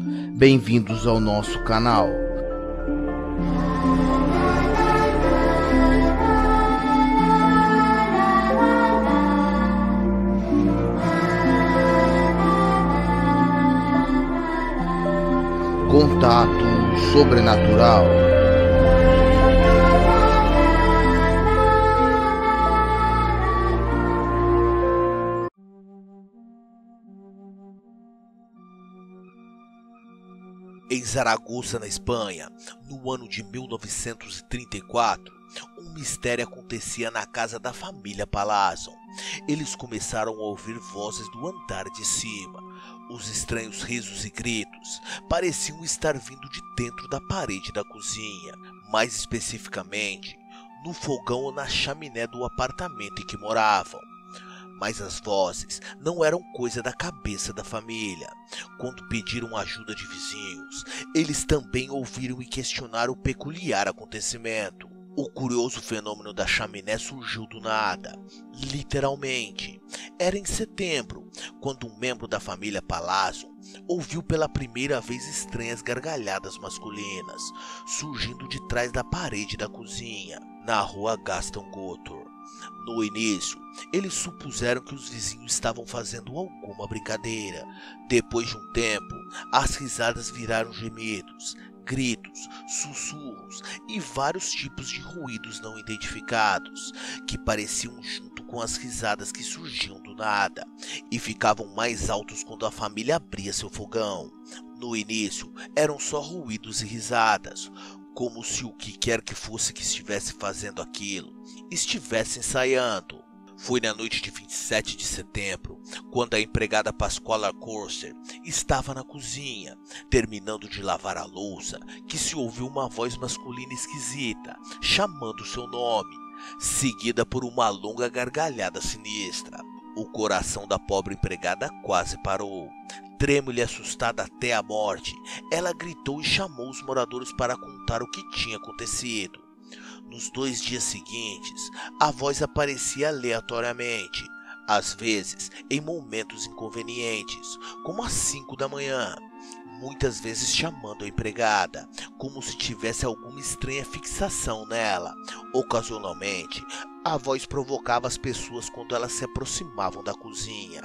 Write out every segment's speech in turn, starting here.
Bem-vindos ao nosso canal. Contato sobrenatural. Em Zaragoza, na Espanha, no ano de 1934, um mistério acontecia na casa da família Palazzo. Eles começaram a ouvir vozes do andar de cima. Os estranhos risos e gritos pareciam estar vindo de dentro da parede da cozinha, mais especificamente no fogão ou na chaminé do apartamento em que moravam. Mas as vozes não eram coisa da cabeça da família. Quando pediram ajuda de vizinhos, eles também ouviram e questionaram o peculiar acontecimento. O curioso fenômeno da chaminé surgiu do nada, literalmente. Era em setembro, quando um membro da família Palazzo ouviu pela primeira vez estranhas gargalhadas masculinas, surgindo de trás da parede da cozinha, na rua Gaston Gotor. No início, eles supuseram que os vizinhos estavam fazendo alguma brincadeira. Depois de um tempo, as risadas viraram gemidos, gritos, sussurros e vários tipos de ruídos não identificados, que pareciam junto com as risadas que surgiam do nada e ficavam mais altos quando a família abria seu fogão. No início, eram só ruídos e risadas, como se o que quer que fosse que estivesse fazendo aquilo estivesse ensaiando. Foi na noite de 27 de setembro, quando a empregada Pasquala Corser estava na cozinha, terminando de lavar a louça, que se ouviu uma voz masculina esquisita, chamando seu nome, seguida por uma longa gargalhada sinistra. O coração da pobre empregada quase parou. Trêmula e assustada até a morte, ela gritou e chamou os moradores para contar o que tinha acontecido. Nos 2 dias seguintes, a voz aparecia aleatoriamente, às vezes em momentos inconvenientes, como às 5 da manhã, muitas vezes chamando a empregada, como se tivesse alguma estranha fixação nela. Ocasionalmente, a voz provocava as pessoas quando elas se aproximavam da cozinha.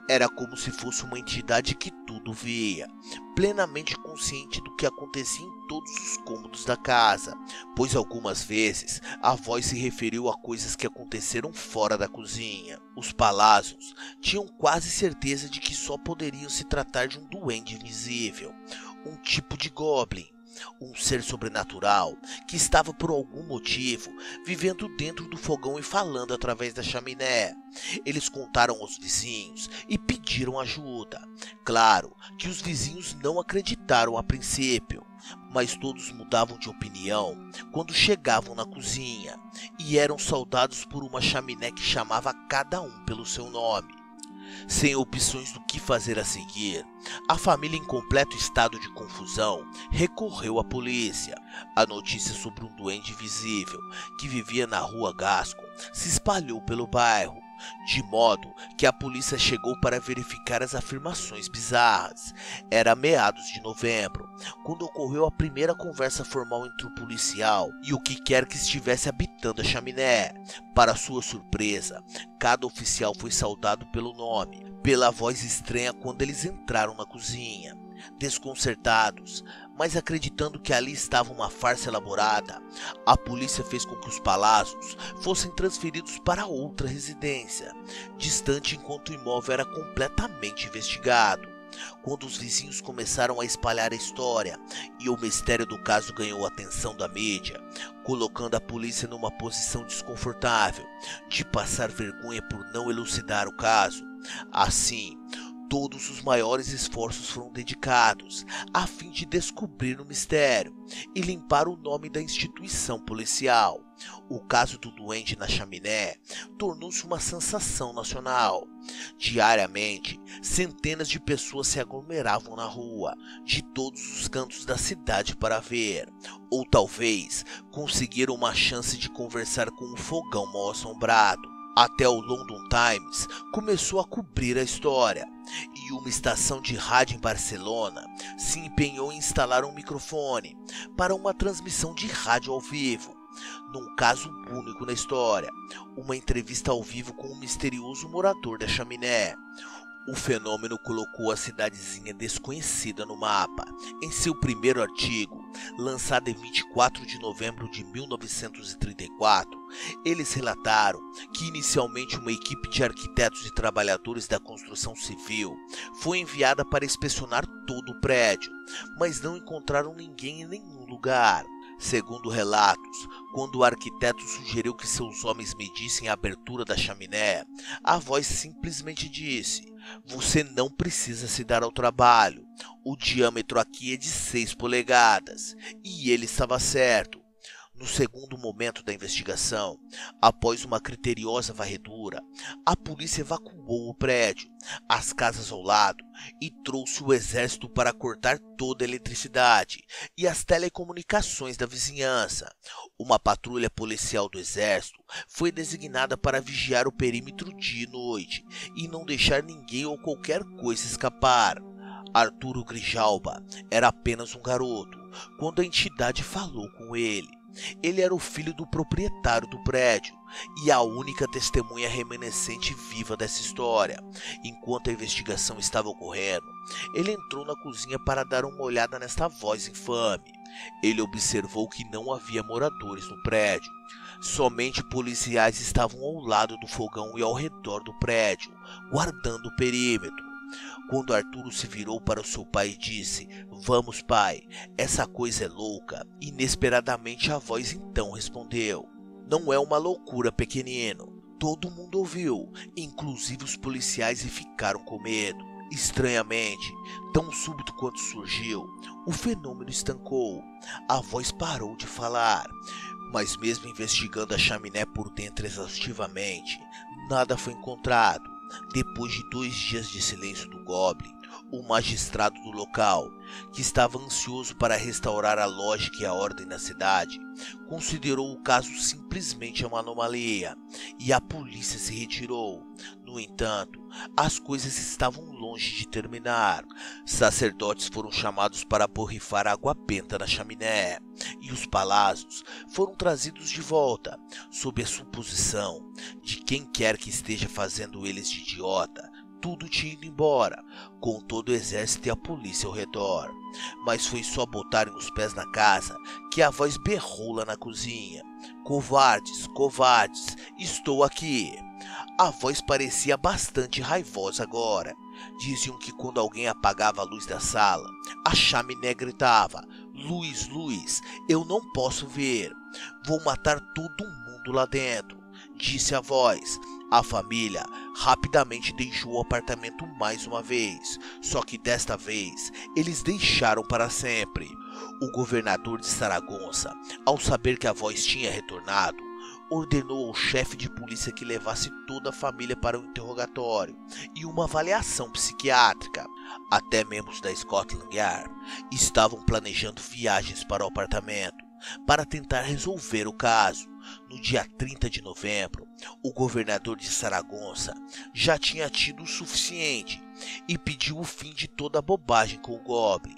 Era como se fosse uma entidade que tudo via, plenamente consciente do que acontecia em todos os cômodos da casa, pois algumas vezes a voz se referiu a coisas que aconteceram fora da cozinha. Os Palazzos tinham quase certeza de que só poderiam se tratar de um duende invisível, um tipo de goblin, um ser sobrenatural que estava por algum motivo vivendo dentro do fogão e falando através da chaminé. Eles contaram aos vizinhos e pediram ajuda. Claro que os vizinhos não acreditaram a princípio, mas todos mudavam de opinião quando chegavam na cozinha e eram saudados por uma chaminé que chamava cada um pelo seu nome. Sem opções do que fazer a seguir, a família, em completo estado de confusão, recorreu à polícia. A notícia sobre um duende invisível que vivia na rua Gascon se espalhou pelo bairro, de modo que a polícia chegou para verificar as afirmações bizarras. Era meados de novembro, quando ocorreu a primeira conversa formal entre o policial e o que quer que estivesse habitando a chaminé. Para sua surpresa, cada oficial foi saudado pelo nome, pela voz estranha quando eles entraram na cozinha. Desconcertados, mas acreditando que ali estava uma farsa elaborada, a polícia fez com que os Palazzos fossem transferidos para outra residência, distante, enquanto o imóvel era completamente investigado. Quando os vizinhos começaram a espalhar a história e o mistério do caso ganhou a atenção da mídia, colocando a polícia numa posição desconfortável de passar vergonha por não elucidar o caso, assim, todos os maiores esforços foram dedicados a fim de descobrir o mistério e limpar o nome da instituição policial. O caso do duende na chaminé tornou-se uma sensação nacional. Diariamente, centenas de pessoas se aglomeravam na rua, de todos os cantos da cidade para ver, ou talvez conseguiram uma chance de conversar com um fogão mal assombrado. Até o London Times começou a cobrir a história, e uma estação de rádio em Barcelona se empenhou em instalar um microfone para uma transmissão de rádio ao vivo, num caso único na história, uma entrevista ao vivo com um misterioso morador da chaminé. O fenômeno colocou a cidadezinha desconhecida no mapa. Em seu primeiro artigo, lançado em 24 de novembro de 1934, eles relataram que inicialmente uma equipe de arquitetos e trabalhadores da construção civil foi enviada para inspecionar todo o prédio, mas não encontraram ninguém em nenhum lugar. Segundo relatos, quando o arquiteto sugeriu que seus homens medissem a abertura da chaminé, a voz simplesmente disse: "Você não precisa se dar ao trabalho. O diâmetro aqui é de 6 polegadas." E ele estava certo. No segundo momento da investigação, após uma criteriosa varredura, a polícia evacuou o prédio, as casas ao lado e trouxe o exército para cortar toda a eletricidade e as telecomunicações da vizinhança. Uma patrulha policial do exército foi designada para vigiar o perímetro dia e noite e não deixar ninguém ou qualquer coisa escapar. Arturo Grijalba era apenas um garoto quando a entidade falou com ele. Ele era o filho do proprietário do prédio e a única testemunha remanescente viva dessa história. Enquanto a investigação estava ocorrendo, ele entrou na cozinha para dar uma olhada nesta voz infame. Ele observou que não havia moradores no prédio. Somente policiais estavam ao lado do fogão e ao redor do prédio, guardando o perímetro. Quando Arturo se virou para o seu pai e disse: "Vamos, pai, essa coisa é louca", inesperadamente a voz então respondeu: "Não é uma loucura, pequenino." Todo mundo ouviu, inclusive os policiais, e ficaram com medo. Estranhamente, tão súbito quanto surgiu, o fenômeno estancou. A voz parou de falar, mas mesmo investigando a chaminé por dentro exaustivamente, nada foi encontrado. Depois de 2 dias de silêncio do Goblin, o magistrado do local, que estava ansioso para restaurar a lógica e a ordem na cidade, considerou o caso simplesmente uma anomalia e a polícia se retirou. No entanto, as coisas estavam longe de terminar. Sacerdotes foram chamados para borrifar água benta na chaminé e os Palazos foram trazidos de volta, sob a suposição de quem quer que esteja fazendo eles de idiota. Tudo tinha ido embora, com todo o exército e a polícia ao redor. Mas foi só botarem os pés na casa que a voz berrou lá na cozinha: "Covardes, covardes, estou aqui." A voz parecia bastante raivosa agora. Diziam que quando alguém apagava a luz da sala, a chaminé gritava: "Luz, luz, eu não posso ver. Vou matar todo mundo lá dentro", disse a voz. A família rapidamente deixou o apartamento mais uma vez, só que desta vez eles deixaram para sempre. O governador de Saragoça, ao saber que a voz tinha retornado, ordenou ao chefe de polícia que levasse toda a família para um interrogatório e uma avaliação psiquiátrica. Até membros da Scotland Yard estavam planejando viagens para o apartamento para tentar resolver o caso. No dia 30 de novembro, o governador de Saragoça já tinha tido o suficiente e pediu o fim de toda a bobagem com o Goblin,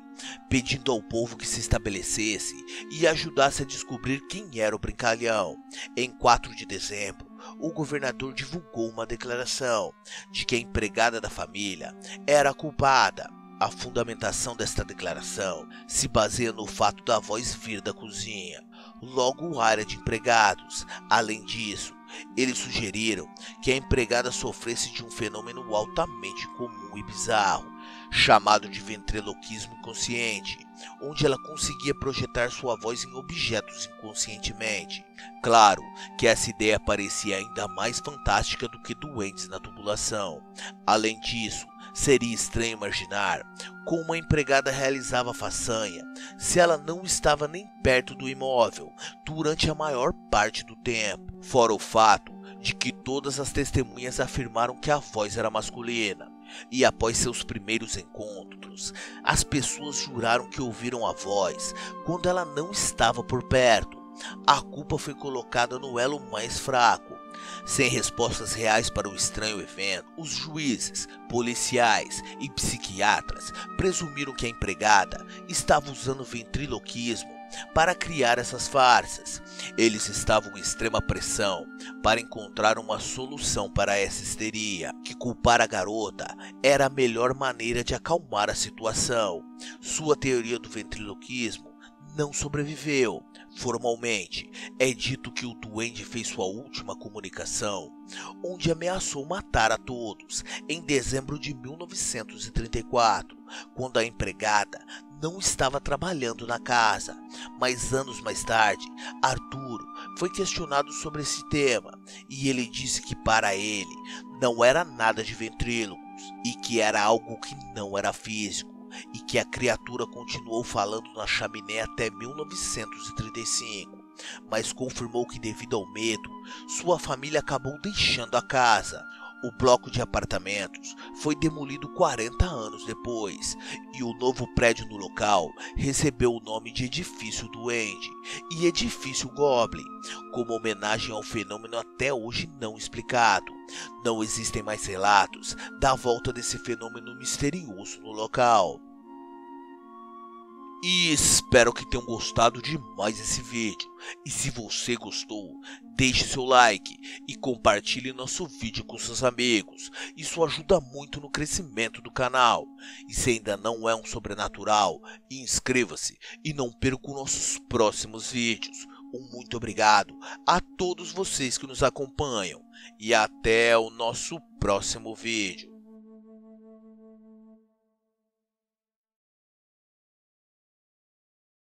pedindo ao povo que se estabelecesse e ajudasse a descobrir quem era o brincalhão. Em 4 de dezembro, o governador divulgou uma declaração de que a empregada da família era a culpada. A fundamentação desta declaração se baseia no fato da voz vir da cozinha, logo a área de empregados. Além disso, eles sugeriram que a empregada sofresse de um fenômeno altamente comum e bizarro, chamado de ventriloquismo inconsciente, onde ela conseguia projetar sua voz em objetos inconscientemente. Claro que essa ideia parecia ainda mais fantástica do que doentes na tubulação. Além disso, seria estranho imaginar como a empregada realizava a façanha se ela não estava nem perto do imóvel durante a maior parte do tempo, fora o fato de que todas as testemunhas afirmaram que a voz era masculina. E após seus primeiros encontros, as pessoas juraram que ouviram a voz quando ela não estava por perto. A culpa foi colocada no elo mais fraco, Sem respostas reais para o estranho evento, os juízes, policiais e psiquiatras presumiram que a empregada estava usando ventriloquismo para criar essas farsas. Eles estavam em extrema pressão para encontrar uma solução para essa histeria, que culpar a garota era a melhor maneira de acalmar a situação. Sua teoria do ventriloquismo não sobreviveu. Formalmente, é dito que o duende fez sua última comunicação, onde ameaçou matar a todos, em dezembro de 1934, quando a empregada não estava trabalhando na casa. Mas anos mais tarde, Arturo foi questionado sobre esse tema, e ele disse que para ele não era nada de ventrílocos, e que era algo que não era físico, e que a criatura continuou falando na chaminé até 1935, mas confirmou que devido ao medo, sua família acabou deixando a casa. O bloco de apartamentos foi demolido 40 anos depois, e o novo prédio no local recebeu o nome de Edifício Duende e Edifício Goblin, como homenagem ao fenômeno até hoje não explicado. Não existem mais relatos da volta desse fenômeno misterioso no local. E espero que tenham gostado demais desse vídeo. E se você gostou, deixe seu like e compartilhe nosso vídeo com seus amigos. Isso ajuda muito no crescimento do canal. E se ainda não é um sobrenatural, inscreva-se e não perca os nossos próximos vídeos. Um muito obrigado a todos vocês que nos acompanham. E até o nosso próximo vídeo.